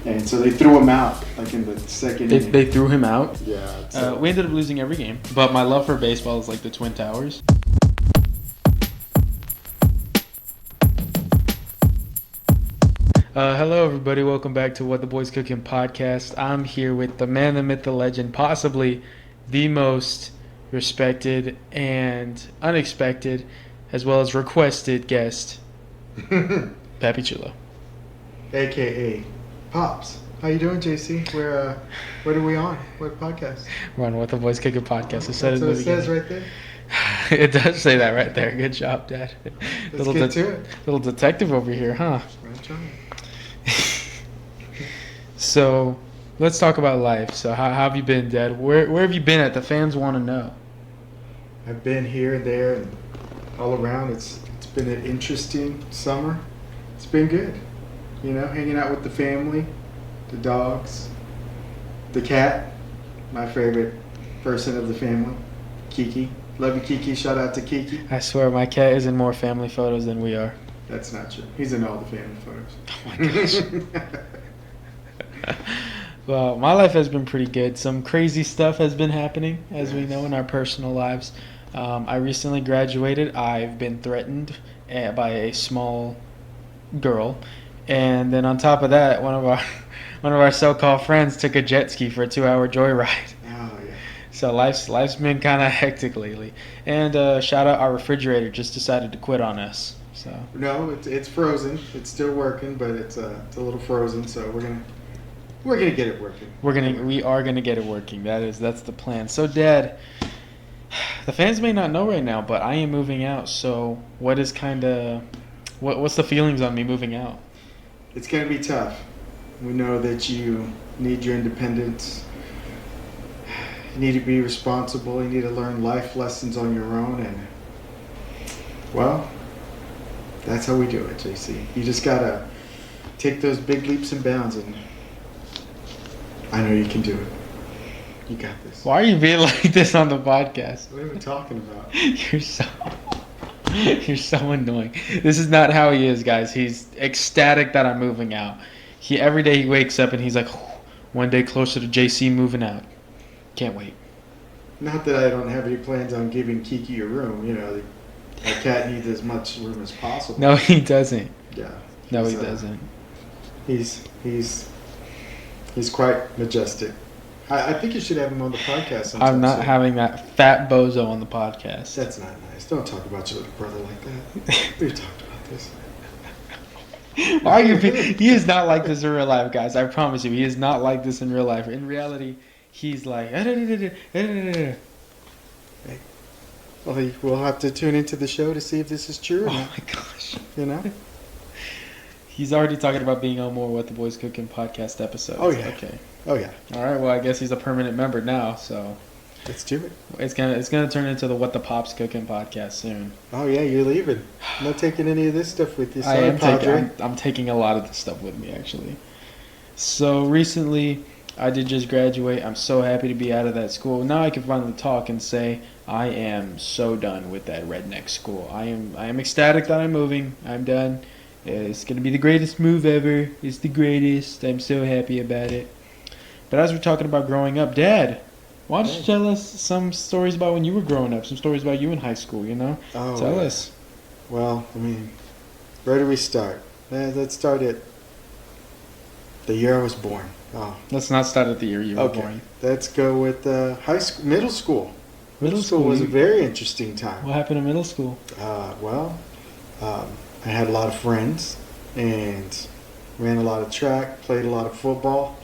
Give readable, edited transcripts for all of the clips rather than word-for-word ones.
And so they threw him out, like in the second inning. They threw him out. Yeah. We ended up losing every game, but my love for baseball is like the Twin Towers. Hello, everybody. Welcome back to WhatDaBoyzCookin podcast. I'm here with the man, the myth, the legend, possibly the most respected and unexpected, as well as requested guest, Pappy Chulo. AKA Pops. How you doing, JC? What are we on? What podcast? We're on WhatDaBoyzCookin podcast. That's what it says right there. It does say that right there. Good job, Dad. Let's get to it. Little detective over here, huh? Right, John. So, let's talk about life. So, how have you been, Dad? Where have you been at? The fans want to know. I've been here and there and all around. It's been an interesting summer. It's been good. You know, hanging out with the family, the dogs, the cat, my favorite person of the family, Kiki. Love you, Kiki. Shout out to Kiki. I swear, my cat is in more family photos than we are. That's not true. He's in all the family photos. Oh my gosh. Well, my life has been pretty good. Some crazy stuff has been happening, as we know, in our personal lives. I recently graduated. I've been threatened by a small girl, and then on top of that, one of our so-called friends took a jet ski for a 2-hour joyride. Oh yeah. So life's been kind of hectic lately. And shout out, our refrigerator just decided to quit on us. So No, it's frozen. It's still working, but it's a little frozen. So we're gonna get it working. we are gonna get it working. That's the plan. So, Dad, the fans may not know right now, but I am moving out. So what's the feelings on me moving out? It's gonna be tough. We know that you need your independence. You need to be responsible. You need to learn life lessons on your own, and well, that's how we do it, JC. You just gotta take those big leaps and bounds, and I know you can do it. You got this. Why are you being like this on the podcast? What are we talking about? You're so annoying. This is not how he is, guys. He's ecstatic that I'm moving out. Every day he wakes up and he's like, one day closer to JC moving out. Can't wait. Not that I don't have any plans on giving Kiki a room. You know, the cat needs as much room as possible. No, he doesn't. Yeah. No, he doesn't. He's quite majestic. I think you should have him on the podcast sometime. I'm not having that fat bozo on the podcast. That's not nice. Don't talk about your little brother like that. We've talked about this. Why are you? He is not like this in real life, guys. I promise you, he is not like this in real life. In reality, he's like. Hey. Well, we'll have to tune into the show to see if this is true. Oh my gosh! You know. He's already talking about being on more WhatDaBoyzCookin podcast episodes. Oh yeah. Okay. Oh yeah. All right. Well, I guess he's a permanent member now, so let's do it. It's gonna turn into the What the Pops Cooking podcast soon. Oh yeah, you're leaving. I'm not taking any of this stuff with you. Sorry, I'm taking a lot of this stuff with me, actually. So recently, I did just graduate. I'm so happy to be out of that school. Now I can finally talk and say I am so done with that redneck school. I am ecstatic that I'm moving. I'm done. It's going to be the greatest move ever. It's the greatest. I'm so happy about it. But as we're talking about growing up, Dad, why don't you tell us some stories about when you were growing up, some stories about you in high school, you know? Oh, tell us. Well, I mean, where do we start? Let's start at the year I was born. Oh. Let's not start at the year you were born. Let's go with high school, middle school. Middle school was a very interesting time. What happened in middle school? I had a lot of friends and ran a lot of track, played a lot of football.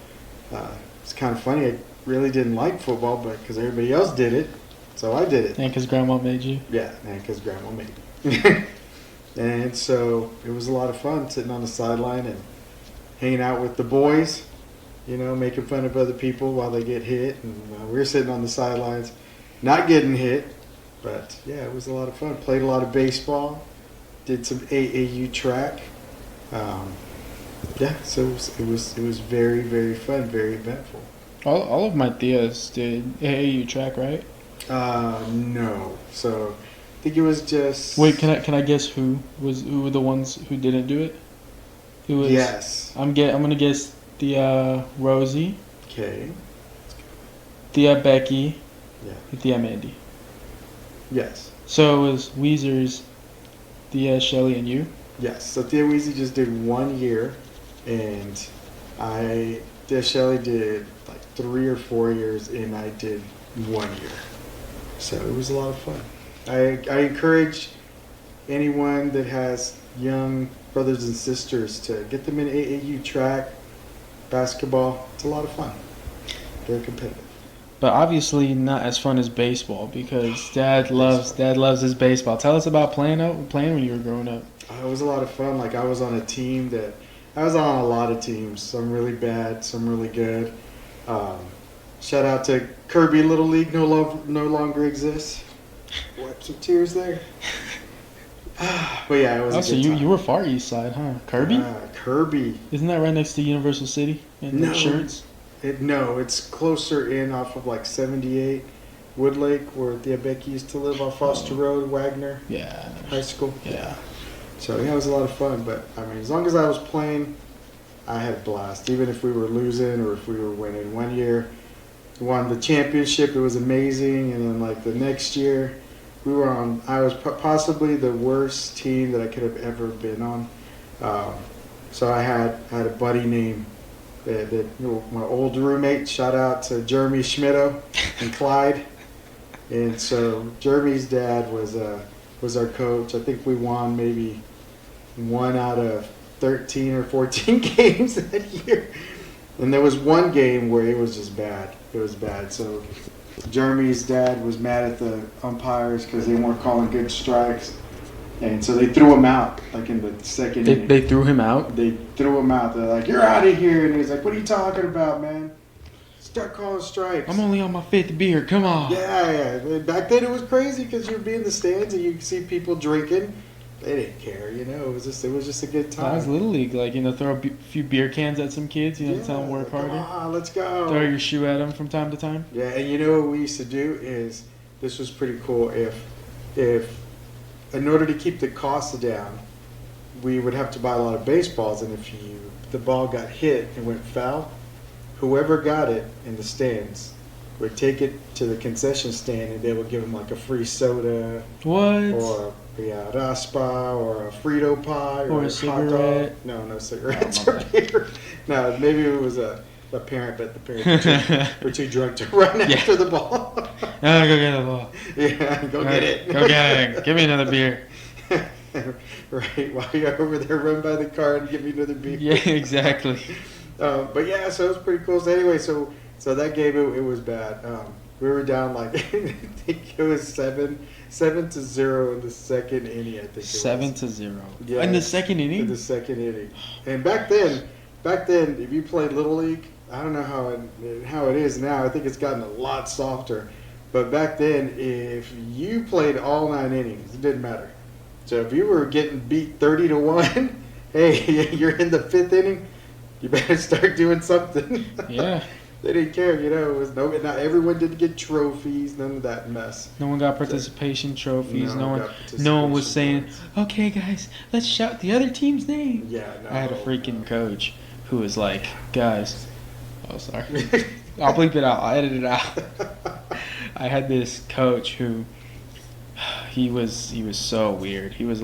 It's kind of funny. I really didn't like football, but because everybody else did it, so I did it. And because Grandma made you? Yeah, and because Grandma made me. And so it was a lot of fun sitting on the sideline and hanging out with the boys, you know, making fun of other people while they get hit. And we were sitting on the sidelines, not getting hit. But yeah, it was a lot of fun. Played a lot of baseball. Did some AAU track. So it was very, very fun, very eventful. All of my tias did AAU track, right? No. So I think it was just. Wait, can I guess who were the ones who didn't do it? Who was? Yes. I'm gonna guess Rosie, Okay. Becky, Yeah. Mandy. Yes. So it was Weezer's, Shelly, and you? Yes. So Thea Weezy just did 1 year, and Thea Shelley did like 3 or 4 years, and I did 1 year. So it was a lot of fun. I encourage anyone that has young brothers and sisters to get them in AAU track, basketball. It's a lot of fun. Very competitive. But obviously not as fun as baseball because Dad loves his baseball. Tell us about playing when you were growing up. It was a lot of fun. Like I was on a lot of teams. Some really bad, some really good. Shout out to Kirby Little League. No longer exists. Wipe some tears there. But yeah, it was. So you were far east side, huh? Kirby? Kirby. Isn't that right next to Universal City and No. Insurance? No, it's closer in off of like 78 Woodlake, where Thea Becky used to live on Foster Road, Wagner Yeah. High School. Yeah. So yeah, it was a lot of fun. But I mean, as long as I was playing, I had a blast. Even if we were losing or if we were winning. 1 year, we won the championship. It was amazing. And then like the next year, I was possibly the worst team that I could have ever been on. So I had a buddy named my old roommate. Shout out to Jeremy Schmitto and Clyde. And so Jeremy's dad was our coach. I think we won maybe 1 out of 13 or 14 games that year. And there was one game where it was just bad. It was bad. So Jeremy's dad was mad at the umpires because they weren't calling good strikes. And so they threw him out, like in the second inning. They threw him out? They threw him out. They're like, "You're out of here." And he's like, "What are you talking about, man? Start calling strikes." I'm only on my 5th beer. Come on. Yeah. Back then it was crazy because you'd be in the stands and you could see people drinking. They didn't care, It was just a good time. That was Little League. Like, throw a few beer cans at some kids, tell them work harder. Come on, let's go. Throw your shoe at them from time to time. Yeah, and what we used to do is, this was pretty cool, if in order to keep the costs down, we would have to buy a lot of baseballs, and if the ball got hit and went foul, whoever got it in the stands would take it to the concession stand, and they would give them like a free soda. What? Or raspa, or a Frito pie, or a cigarette. No cigarettes or beer. No, maybe it was a parent, but the parents were too drunk to run after the ball. Oh, go get the ball. Yeah, go get it. Go get it. Give me another beer. Right, while you're over there, run by the car and give me another beer. Yeah, exactly. But yeah, so it was pretty cool. So anyway, so that game, it was bad. We were down like I think it was 7-0 in the second inning. I think it was 7-0. Yeah, in the second inning. In the second inning, and back then, if you played Little League, I don't know how it is now. I think it's gotten a lot softer. But back then, if you played all 9 innings, it didn't matter. So if you were getting beat 30-1, hey, you're in the 5th inning. You better start doing something. Yeah. They didn't care, It was not everyone didn't get trophies, none of that mess. No one got participation trophies. No one was saying, "Okay, guys, let's shout the other team's name." Yeah, no. I had a freaking coach who was like, "Guys, oh sorry, I'll bleep it out. I'll edit it out." I had this coach who he was so weird. He was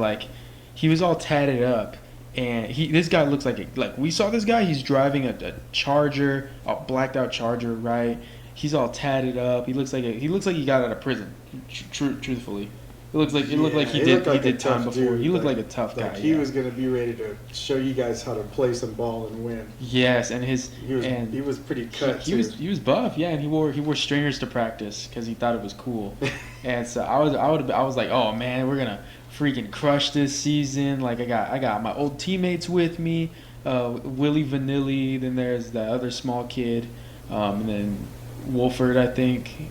all tatted up. And this guy looks like we saw this guy. He's driving a Charger, a blacked out Charger, right? He's all tatted up. He looks like he got out of prison. Truthfully, it looked like he did time before. Dude. He looked like a tough guy. He was gonna be ready to show you guys how to play some ball and win. Yes, and he was pretty cut. He was buff, yeah, and he wore stringers to practice because he thought it was cool. And so I was like, oh man, we're gonna freaking crush this season. Like I got my old teammates with me, Willie Vanilli. Then there's the other small kid, and then Wolford, I think.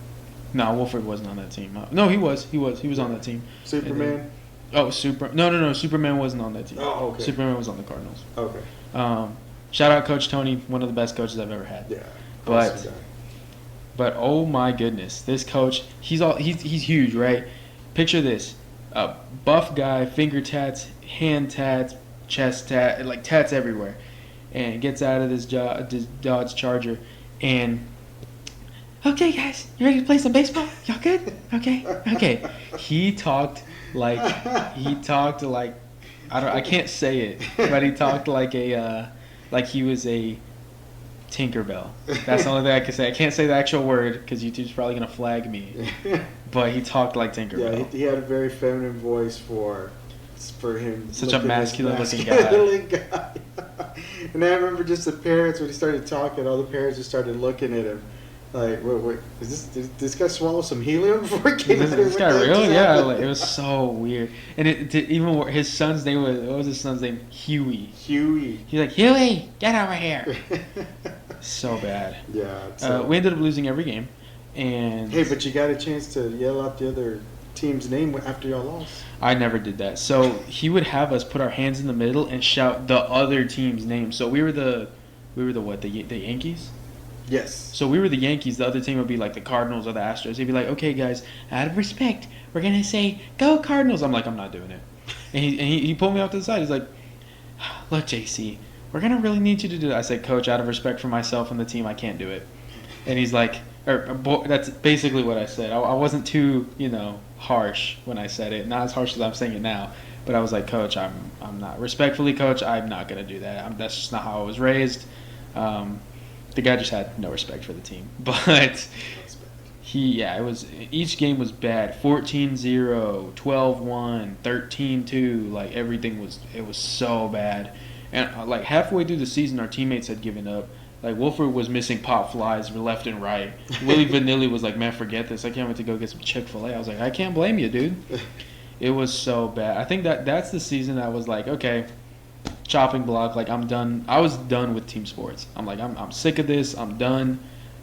No, Wolford wasn't on that team. No, he was on that team. Superman. No, Superman wasn't on that team. Oh, okay. Superman was on the Cardinals. Okay. Shout out Coach Tony, one of the best coaches I've ever had. Yeah. But oh my goodness, this coach, he's huge, right? Picture this. A buff guy, finger tats, hand tats, chest tat, like tats everywhere. and gets out of this Dodge Charger, and okay, guys, you ready to play some baseball? Y'all good? Okay. He talked like I can't say it, but he talked like he was a Tinkerbell. That's the only thing I can say. I can't say the actual word because YouTube's probably gonna flag me. But he talked like Tinkerbell. Yeah, he had a very feminine voice for him. Such a masculine-looking guy. And I remember just the parents, when he started talking, all the parents just started looking at him like, wait, did this guy swallow some helium before he came out? This guy real? Yeah, like, it was so weird. And even his son's name was, what was his son's name? Huey. He's like, Huey, get over here. So bad. Yeah. We ended up losing every game. And hey, but you got a chance to yell out the other team's name after y'all lost. I never did that. So he would have us put our hands in the middle and shout the other team's name. So we were the what? The Yankees? Yes. So we were the Yankees. The other team would be like the Cardinals or the Astros. He'd be like, okay, guys, out of respect, we're going to say, go Cardinals. I'm like, I'm not doing it. And he pulled me off to the side. He's like, look, JC, we're going to really need you to do that. I said, Coach, out of respect for myself and the team, I can't do it. And he's like, that's basically what I said. I wasn't too, harsh when I said it. Not as harsh as I'm saying it now. But I was like, Coach, I'm not. Respectfully, Coach, I'm not going to do that. That's just not how I was raised. The guy just had no respect for the team. But it was, each game was bad. 14-0, 12-1, 13-2. Like, everything was so bad. And, like, halfway through the season, our teammates had given up. Like, Wolford was missing pop flies left and right. Willie Vanilli was like, man, forget this. I can't wait to go get some Chick-fil-A. I was like, I can't blame you, dude. It was so bad. I think that's the season I was like, okay, chopping block. Like, I'm done. I was done with team sports. I'm like, I'm sick of this. I'm done.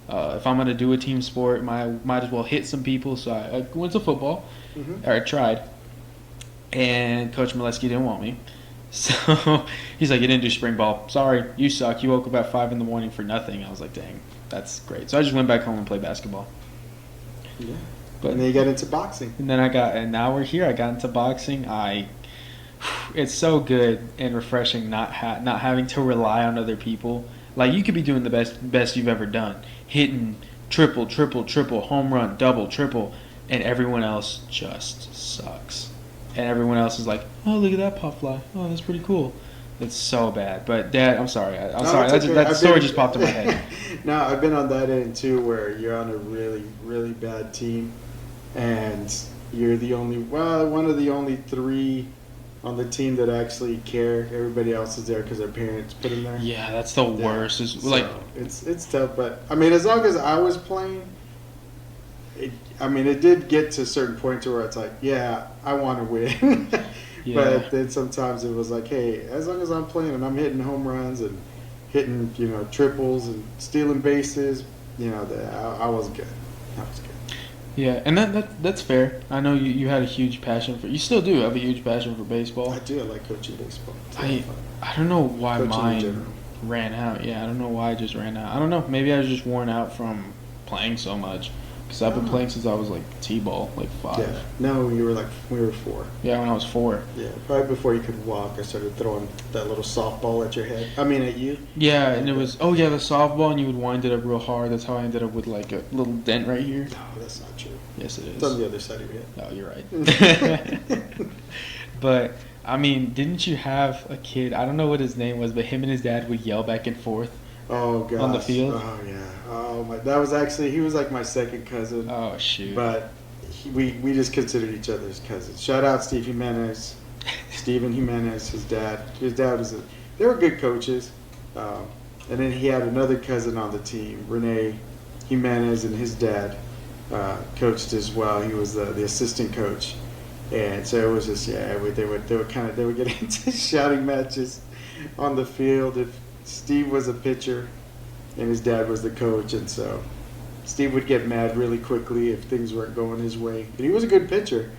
If I'm going to do a team sport, might as well hit some people. So I went to football. Or I tried. And Coach Molesky didn't want me. So he's like, you didn't do spring ball. Sorry, you suck. You woke up at 5 a.m. for nothing. I was like, dang, that's great. So I just went back home and played basketball. Yeah. But and then you got into boxing. And now we're here. I got into boxing. It's so good and refreshing not having to rely on other people. Like, you could be doing the best you've ever done, hitting triple, home run, double, triple, and everyone else just sucks. And everyone else is like, oh, look at that pop fly. Oh, that's pretty cool. It's so bad. But, Dad, I'm sorry. I'm sorry. That story just popped in my head. No, I've been on that end, too, where you're on a really, really bad team. And you're one of the only 3 on the team that actually care. Everybody else is there because their parents put them there. Yeah, that's the worst. It's tough. But, I mean, as long as I was playing, it did get to certain points where it's like, yeah, I want to win. Yeah. But then sometimes it was like, hey, as long as I'm playing and I'm hitting home runs and hitting, triples and stealing bases, I was good. I was good. Yeah, and that's fair. I know you had a huge passion you still do have a huge passion for baseball. I do. I like coaching baseball. I don't know why mine ran out. Yeah, I don't know why I just ran out. I don't know. Maybe I was just worn out from playing so much. Because I've been playing since I was like T-ball, like 5. Yeah. No, we were 4. Yeah, when I was 4. Yeah, probably before you could walk, I started throwing that little softball at your head. At you. Yeah, and it was, the softball, and you would wind it up real hard. That's how I ended up with like a little dent right here. No, that's not true. Yes, it is. It's on the other side of your head. No, you're right. But, didn't you have a kid, I don't know what his name was, but him and his dad would yell back and forth? Oh, gosh. On the field? Oh, yeah. Oh, my. That was actually, he was like my second cousin. Oh, shoot. But we just considered each other as cousins. Shout out Steve Jimenez. Steven Jimenez, his dad. His dad they were good coaches. And then he had another cousin on the team, Rene Jimenez, and his dad coached as well. He was the assistant coach. And so it was just, they would get into shouting matches on the field. If Steve was a pitcher and his dad was the coach, and so Steve would get mad really quickly if things weren't going his way. And he was a good pitcher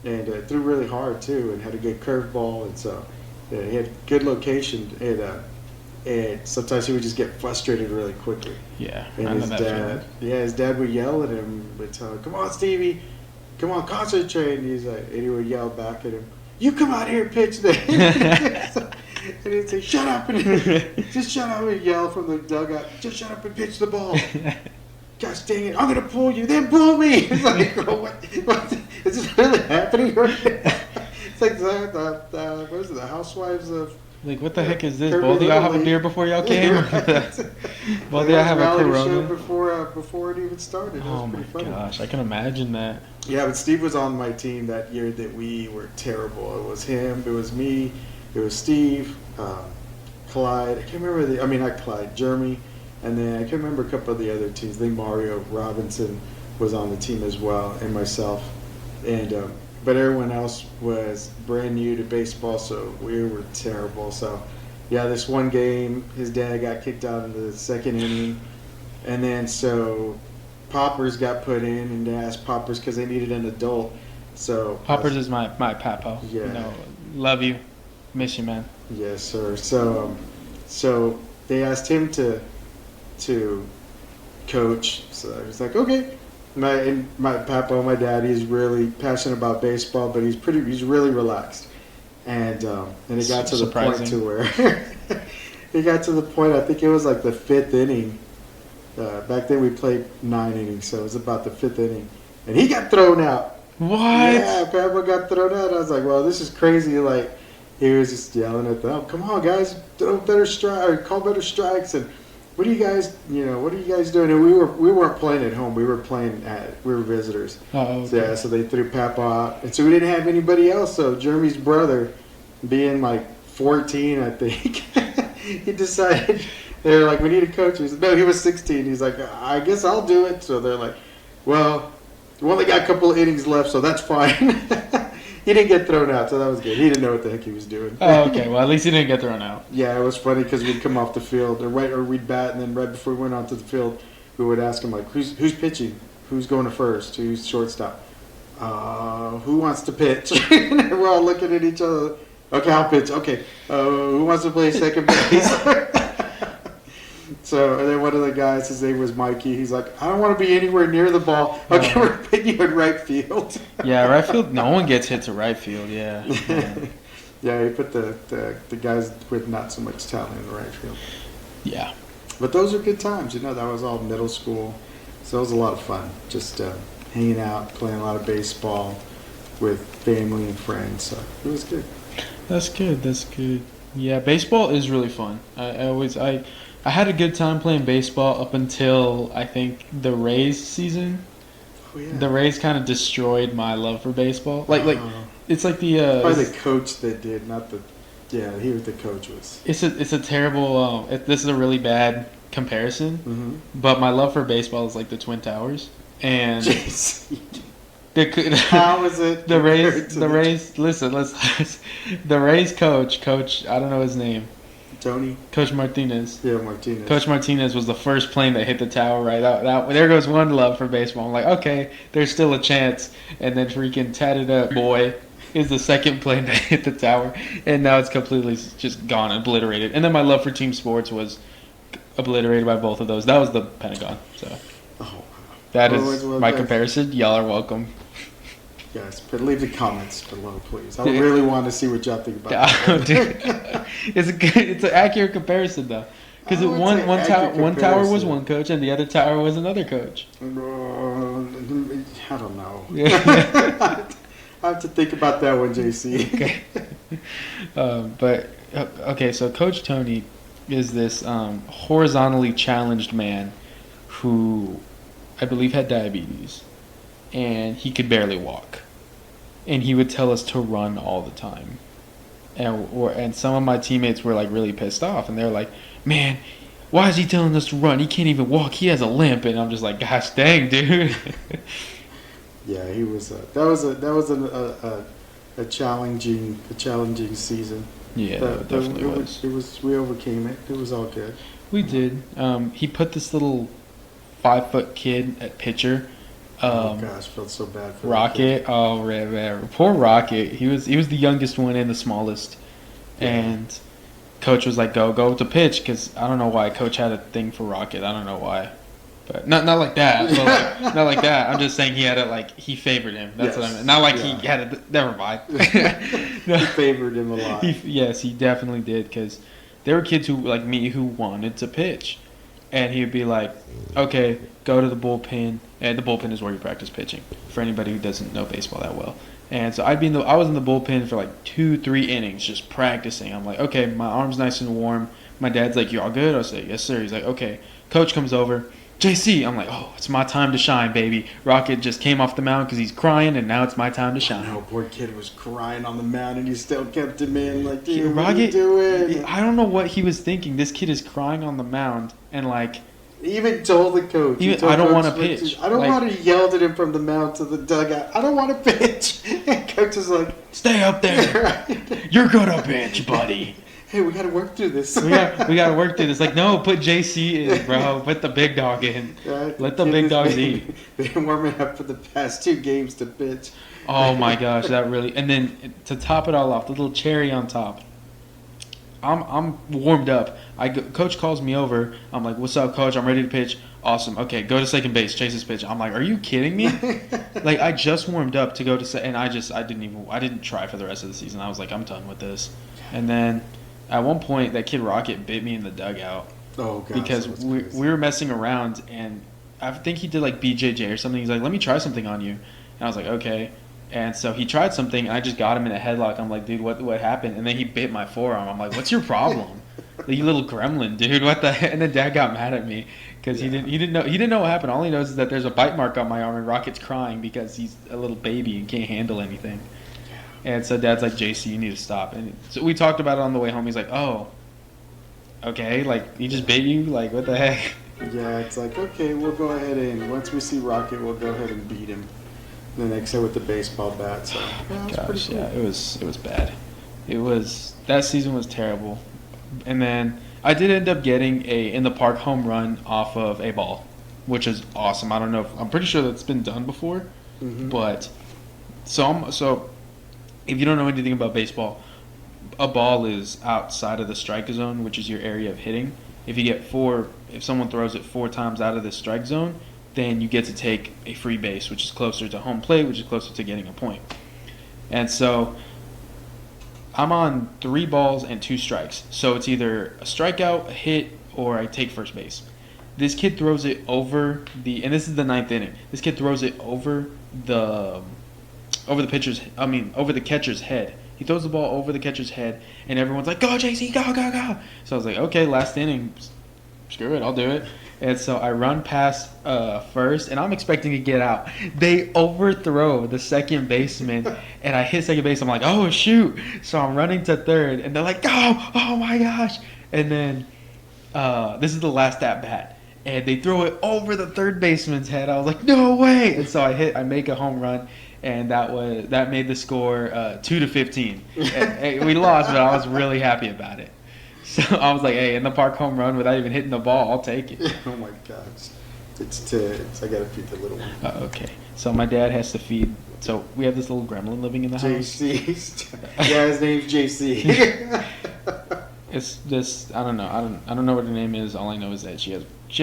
and threw really hard too and had a good curveball, and so he had good location, and sometimes he would just get frustrated really quickly. Yeah, and his dad would yell at him, would tell him, "Come on, Stevie, come on, concentrate." And he would yell back at him, "You come out here, pitch then." And he'd say, "Shut up!" And just shut up and yell from the dugout. Just shut up and pitch the ball. Gosh dang it! I'm gonna pull you. Then pull me. It's like, oh, what? Is this really happening right now? It's like what is it? The Housewives of. Like, what the heck is this? Kirby Both of y'all have a Little beer before y'all came? Right. Both of Like, y'all have a reality Corona? show before it even started. It was Oh my pretty funny. gosh, I can imagine that. Yeah, but Steve was on my team that year that we were terrible. It was him, it was me, it was Steve, Clyde. I can't remember not Clyde, Jeremy, and then I can't remember a couple of the other teams. I think Mario Robinson was on the team as well, and myself. And but everyone else was brand new to baseball, so we were terrible. So yeah, this one game, his dad got kicked out in the second inning, and then so Poppers got put in, and they asked Poppers because they needed an adult. So Poppers is my papo. Yeah. You know, love you, miss you, man. yes, sir. So they asked him to coach. So I was like, okay. My papa, my dad, he's really passionate about baseball, but he's really relaxed. And it got to the point to where it got to the point. I think it was like the fifth inning. Back then we played 9 innings, so it was about the fifth inning, and he got thrown out. What? Yeah, Papa got thrown out. I was like, well, this is crazy. Like he was just yelling at them, oh, come on, guys, throw better strike or call better strikes, and what are you guys doing? And we weren't playing at home. We were visitors. Oh, okay. So, yeah, so they threw Papa out, and so we didn't have anybody else. So Jeremy's brother, being like 14, I think, he decided they were like, we need a coach. He said, no, he was 16. He's like, I guess I'll do it. So they're like, well, we only got a couple of innings left, so that's fine. He didn't get thrown out, so that was good. He didn't know what the heck he was doing. Oh, okay. Well, at least he didn't get thrown out. Yeah, it was funny because we'd come off the field, or we'd bat, and then right before we went onto the field, we would ask him like, "Who's pitching? Who's going to first? Who's shortstop? Who wants to pitch?" And we're all looking at each other. Okay, I'll pitch. Okay, who wants to play second base? So, and then one of the guys, his name was Mikey. He's like, I don't want to be anywhere near the ball. Okay, we're putting you in right field. Yeah, right field. No one gets hit to right field. Yeah. Yeah, he put the guys with not so much talent in the right field. Yeah. But those are good times. That was all middle school. So it was a lot of fun. Just hanging out, playing a lot of baseball with family and friends. So it was good. That's good. That's good. Yeah, baseball is really fun. I had a good time playing baseball up until I think the Rays season. Oh, yeah. The Rays kind of destroyed my love for baseball. Like it's like the probably the coach that did, not the. Yeah, he was the coach was. It's a terrible. This is a really bad comparison. Mm-hmm. But my love for baseball is like the Twin Towers, and how is it? The Rays. Listen. The Rays coach. I don't know his name. Tony. Coach Martinez. Yeah, Martinez. Coach Martinez was the first plane that hit the tower. Right out. There goes one love for baseball. I'm like, okay, there's still a chance. And then freaking tatted up boy is the second plane that hit the tower, and now it's completely just gone, obliterated. And then my love for team sports was obliterated by both of those. That was the Pentagon. So that is my comparison. Y'all are welcome. Yes, but leave the comments below, please. I really want to see what y'all think about that. It's an accurate comparison, though. Because one tower was one coach, and the other tower was another coach. I don't know. I have to think about that one, JC. Okay. So Coach Tony is this horizontally challenged man who I believe had diabetes, and he could barely walk. And he would tell us to run all the time. And some of my teammates were like really pissed off, and they're like, man, why is he telling us to run? He can't even walk. He has a limp. And I'm just like, gosh dang, dude. Yeah, he was. That was a challenging season. Yeah, it definitely was. We overcame it. It was all good. We did. He put this little 5-foot kid at pitcher. Oh gosh, felt so bad for Rocket. Oh man, poor Rocket. He was the youngest one and the smallest, and Coach was like, "Go to pitch," because I don't know why Coach had a thing for Rocket. I don't know why. But not like that. But like, not like that. I'm just saying he had it like he favored him. That's what I meant. Not like he had it. Never mind. No. He favored him a lot. Yes, he definitely did because there were kids who like me who wanted to pitch, and he would be like, "Okay, go to the bullpen." And the bullpen is where you practice pitching. For anybody who doesn't know baseball that well. And so I was in the bullpen for like 2-3 innings just practicing. I'm like, okay, my arm's nice and warm. My dad's like, you all good? I was like, yes, sir. He's like, okay. Coach comes over. JC. I'm like, oh, it's my time to shine, baby. Rocket just came off the mound because he's crying, and now it's my time to shine. No, poor kid was crying on the mound, and you still kept him in. Like, dude, what are you doing? I don't know what he was thinking. This kid is crying on the mound, and like... He even told the coach. I don't want to pitch. I don't want to yell at him from the mound to the dugout. I don't want to pitch. And coach is like, stay up there. You're gonna pitch, buddy. Hey, we got to work through this. we got to work through this. Like, no, put JC in, bro. Put the big dog in. Right? Let the big dogs eat. They've been warming up for the past 2 games to pitch. Oh my gosh, that really. And then to top it all off, the little cherry on top. I'm warmed up. Coach calls me over. I'm like, "What's up, coach? I'm ready to pitch." Awesome. Okay, go to second base. Chase this pitch. I'm like, "Are you kidding me?" Like, I just warmed up to go to and I didn't try for the rest of the season. I was like, I'm done with this. And then at one point, that kid Rocket bit me in the dugout. Oh god. Because we were messing around, and I think he did like BJJ or something. He's like, "Let me try something on you," and I was like, "Okay." And so he tried something, and I just got him in a headlock. I'm like, dude, what happened? And then he bit my forearm. I'm like, what's your problem? You little gremlin, dude. What the heck? And then Dad got mad at me because he didn't know what happened. All he knows is that there's a bite mark on my arm, and Rocket's crying because he's a little baby and can't handle anything. And so Dad's like, JC, you need to stop. And so we talked about it on the way home. He's like, oh, okay, like he just bit you? Like, what the heck? Yeah, it's like, okay, we'll go ahead and once we see Rocket, we'll go ahead and beat him. The next day with the baseball bat. So gosh, cool. Yeah, it was bad. That season was terrible. And then I did end up getting a in the park home run off of a ball, which is awesome. I don't know I'm pretty sure that's been done before. Mm-hmm. But so if you don't know anything about baseball, a ball is outside of the strike zone, which is your area of hitting. If someone throws it 4 times out of the strike zone, then you get to take a free base, which is closer to home plate, which is closer to getting a point. And so I'm on 3 balls and 2 strikes. So it's either a strikeout, a hit, or I take first base. This kid throws it over and this is the 9th inning. This kid throws it over the catcher's head. He throws the ball over the catcher's head, and everyone's like, "Go, JC, go, go, go!" So I was like, "Okay, last inning, screw it, I'll do it." And so I run past first, and I'm expecting to get out. They overthrow the second baseman, and I hit second base. I'm like, oh, shoot. So I'm running to third, and they're like, go! Oh, my gosh. And then this is the last at-bat, and they throw it over the third baseman's head. I was like, no way! And so I make a home run, and that made the score 2-15. And we lost, but I was really happy about it. So I was like, hey, in the park home run without even hitting the ball, I'll take it. Oh my gosh. I gotta feed the little one. Okay. So my dad has to feed. So we have this little gremlin living in the house. JC. Yeah, his name's JC. It's this. I don't know. I don't know what her name is. All I know is that she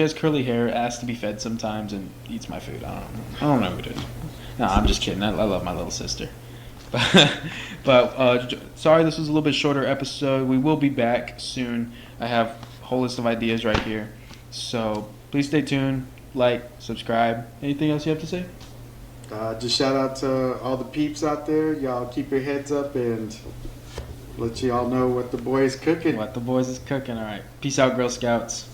has curly hair, asks to be fed sometimes, and eats my food. I don't know who it is. No, I'm just kidding. I love my little sister. But sorry, this was a little bit shorter episode. We will be back soon. I have a whole list of ideas right here. So please stay tuned, like, subscribe. Anything else you have to say? Just shout out to all the peeps out there. Y'all keep your heads up and let y'all know what the boy is cooking. What the boys is cooking. All right. Peace out, Girl Scouts.